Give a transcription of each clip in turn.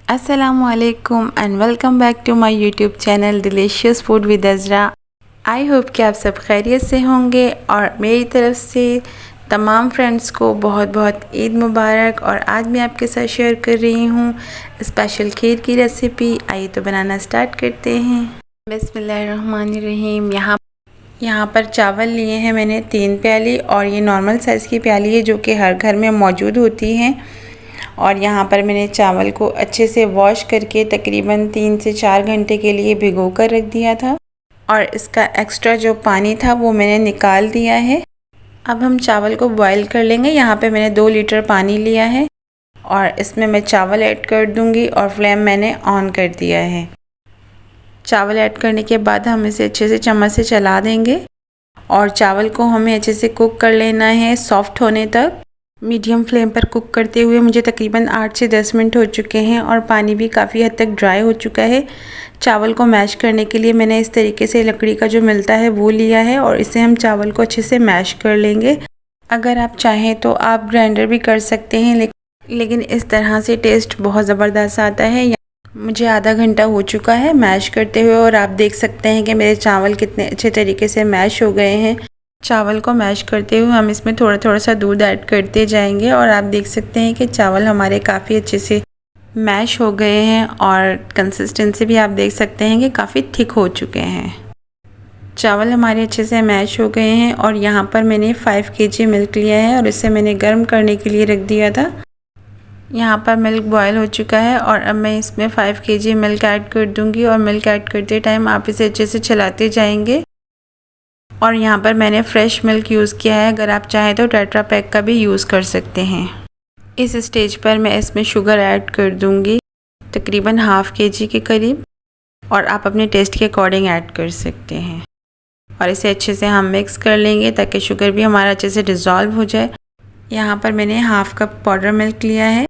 अस्सलामुअलैकुम and welcome back to my YouTube channel delicious food with Azra. I hope कि आप सब खैरियत से होंगे और मेरी तरफ से तमाम फ्रेंड्स को बहुत बहुत ईद मुबारक। और आज मैं आपके साथ शेयर कर रही हूँ स्पेशल खीर की रेसिपी। आइए तो बनाना स्टार्ट करते हैं। बिस्मिल्लाहिर्रहमानिर्रहीम। यहाँ पर चावल लिए हैं मैंने 3 प्याली, और ये नॉर्मल साइज़ की प्याली है जो कि हर घर में मौजूद होती हैं। और यहाँ पर मैंने चावल को अच्छे से वॉश करके तकरीबन 3 से 4 घंटे के लिए भिगो कर रख दिया था, और इसका एक्स्ट्रा जो पानी था वो मैंने निकाल दिया है। अब हम चावल को बॉईल कर लेंगे। यहाँ पे मैंने 2 लीटर पानी लिया है और इसमें मैं चावल ऐड कर दूँगी और फ्लेम मैंने ऑन कर दिया है। चावल ऐड करने के बाद हम इसे अच्छे से चम्मच से चला देंगे और चावल को हमें अच्छे से कुक कर लेना है सॉफ्ट होने तक। मीडियम फ्लेम पर कुक करते हुए मुझे तकरीबन 8 से 10 मिनट हो चुके हैं और पानी भी काफ़ी हद तक ड्राई हो चुका है। चावल को मैश करने के लिए मैंने इस तरीके से लकड़ी का जो मिलता है वो लिया है और इसे हम चावल को अच्छे से मैश कर लेंगे। अगर आप चाहें तो आप ग्राइंडर भी कर सकते हैं, लेकिन इस तरह से टेस्ट बहुत ज़बरदस्त आता है। मुझे आधा घंटा हो चुका है मैश करते हुए और आप देख सकते हैं कि मेरे चावल कितने अच्छे तरीके से मैश हो गए हैं। चावल को मैश करते हुए हम इसमें थोड़ा थोड़ा सा दूध ऐड करते जाएंगे और आप देख सकते हैं कि चावल हमारे काफ़ी अच्छे से मैश हो गए हैं और कंसिस्टेंसी भी आप देख सकते हैं कि काफ़ी थिक हो चुके हैं। चावल हमारे अच्छे से मैश हो गए हैं और यहाँ पर मैंने 5 kg मिल्क लिया है और इसे मैंने गर्म करने के लिए रख दिया था। यहाँ पर मिल्क बॉयल हो चुका है और अब मैं इसमें 5 kg मिल्क ऐड कर दूँगी और मिल्क ऐड करते टाइम आप इसे अच्छे से चलाते जाएंगे। और यहाँ पर मैंने फ़्रेश मिल्क यूज़ किया है, अगर आप चाहें तो टेट्रा पैक का भी यूज़ कर सकते हैं। इस स्टेज पर मैं इसमें शुगर ऐड कर दूँगी तकरीबन ½ kg के करीब, और आप अपने टेस्ट के अकॉर्डिंग ऐड कर सकते हैं। और इसे अच्छे से हम मिक्स कर लेंगे ताकि शुगर भी हमारा अच्छे से डिज़ोल्व हो जाए। यहाँ पर मैंने ½ कप पाउडर मिल्क लिया है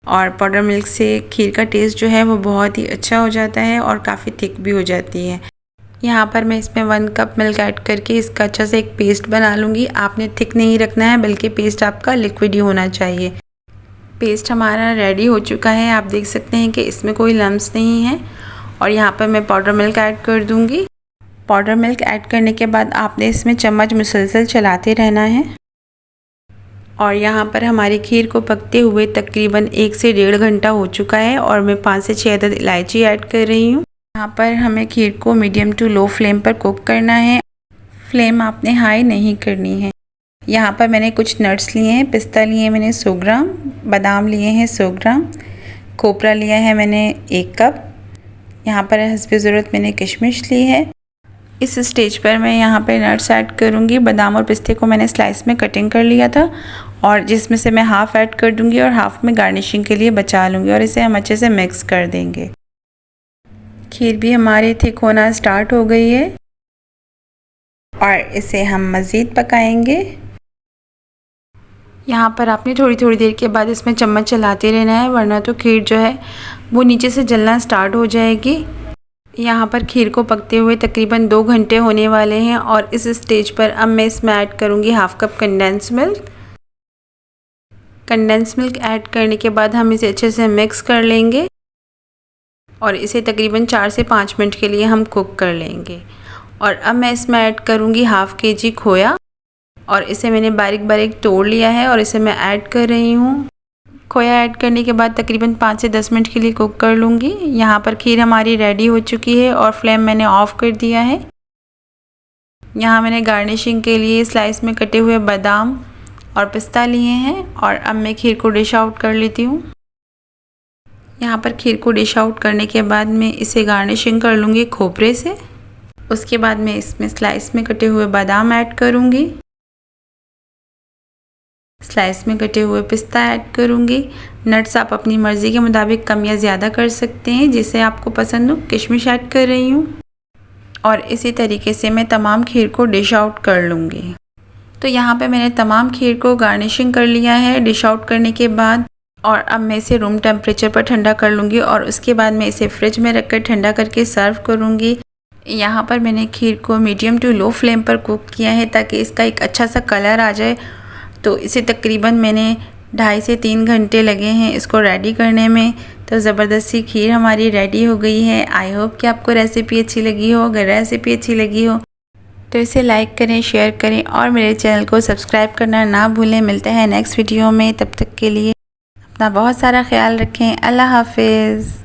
और पाउडर मिल्क से खीर का टेस्ट जो है वो बहुत ही अच्छा हो जाता है और काफ़ी थिक भी हो जाती है। यहाँ पर मैं इसमें 1 कप मिल्क ऐड करके इसका अच्छा से एक पेस्ट बना लूँगी। आपने थिक नहीं रखना है बल्कि पेस्ट आपका लिक्विड ही होना चाहिए। पेस्ट हमारा रेडी हो चुका है, आप देख सकते हैं कि इसमें कोई लम्स नहीं है। और यहाँ पर मैं पाउडर मिल्क ऐड कर दूँगी। पाउडर मिल्क ऐड करने के बाद आपने इसमें चम्मच मुसलसल चलाते रहना है। और यहाँ पर हमारी खीर को पकते हुए तकरीबन 1 से 1.5 घंटा हो चुका है और मैं 5 से 6 अदद इलायची ऐड कर रही हूँ। यहाँ पर हमें खीर को मीडियम टू लो फ्लेम पर कुक करना है, फ्लेम आपने हाई नहीं करनी है। यहाँ पर मैंने कुछ नट्स लिए हैं। पिस्ता लिए मैंने 100 ग्राम, बादाम लिए हैं 100 ग्राम, खोपरा लिया है मैंने 1 कप। यहाँ पर हस्बे ज़रूरत मैंने किशमिश ली है। इस स्टेज पर मैं यहाँ पर नट्स ऐड करूँगी। बादाम और पिस्ते को मैंने स्लाइस में कटिंग कर लिया था और जिसमें से मैं हाफ़ ऐड कर दूँगी और हाफ़ में गार्निशिंग के लिए बचा लूँगी और इसे हम अच्छे से मिक्स कर देंगे। खीर भी हमारी थिक होना स्टार्ट हो गई है और इसे हम मज़ीद पकाएंगे। यहाँ पर आपने थोड़ी थोड़ी देर के बाद इसमें चम्मच चलाते रहना है, वरना तो खीर जो है वो नीचे से जलना स्टार्ट हो जाएगी। यहाँ पर खीर को पकते हुए तकरीबन 2 घंटे होने वाले हैं और इस स्टेज पर अब मैं इसमें ऐड करूँगी ½ cup condense milk. Condense milk add करने के बाद हम इसे अच्छे से मिक्स कर लेंगे और इसे तकरीबन 4 से 5 मिनट के लिए हम कुक कर लेंगे। और अब मैं इसमें ऐड करूँगी ½ kg खोया और इसे मैंने बारीक बारीक तोड़ लिया है और इसे मैं ऐड कर रही हूँ। खोया ऐड करने के बाद तकरीबन 5 से 10 मिनट के लिए कुक कर लूँगी। यहाँ पर खीर हमारी रेडी हो चुकी है और फ्लेम मैंने ऑफ़ कर दिया है। यहाँ मैंने गार्निशिंग के लिए स्लाइस में कटे हुए बादाम और पिस्ता लिए हैं और अब मैं खीर को डिश आउट कर लेती हूँ। यहाँ पर खीर को डिश आउट करने के बाद मैं इसे गार्निशिंग कर लूँगी खोपरे से। उसके बाद मैं इसमें स्लाइस में कटे हुए बादाम ऐड करूँगी, स्लाइस में कटे हुए पिस्ता ऐड करूँगी। नट्स आप अपनी मर्ज़ी के मुताबिक कम या ज़्यादा कर सकते हैं, जिसे आपको पसंद हो। किशमिश ऐड कर रही हूँ और इसी तरीके से मैं तमाम खीर को डिश आउट कर लूँगी। तो यहाँ पे मैंने तमाम खीर को गार्निशिंग कर लिया है डिश आउट करने के बाद, और अब मैं इसे रूम टेम्परेचर पर ठंडा कर लूँगी और उसके बाद मैं इसे फ्रिज में रखकर ठंडा करके सर्व करूँगी। यहाँ पर मैंने खीर को मीडियम टू लो फ्लेम पर कुक किया है ताकि इसका एक अच्छा सा कलर आ जाए। तो इसे तकरीबन मैंने 2.5 से 3 घंटे लगे हैं इसको रेडी करने में। तो ज़बरदस्ती खीर हमारी रेडी हो गई है। आई होप कि आपको रेसिपी अच्छी लगी हो। अगर रेसिपी अच्छी लगी हो तो इसे लाइक करें, शेयर करें और मेरे चैनल को सब्सक्राइब करना ना भूलें। मिलते हैं नेक्स्ट वीडियो में, तब तक के लिए अपना बहुत सारा ख्याल रखें। अल्लाह हाफिज़।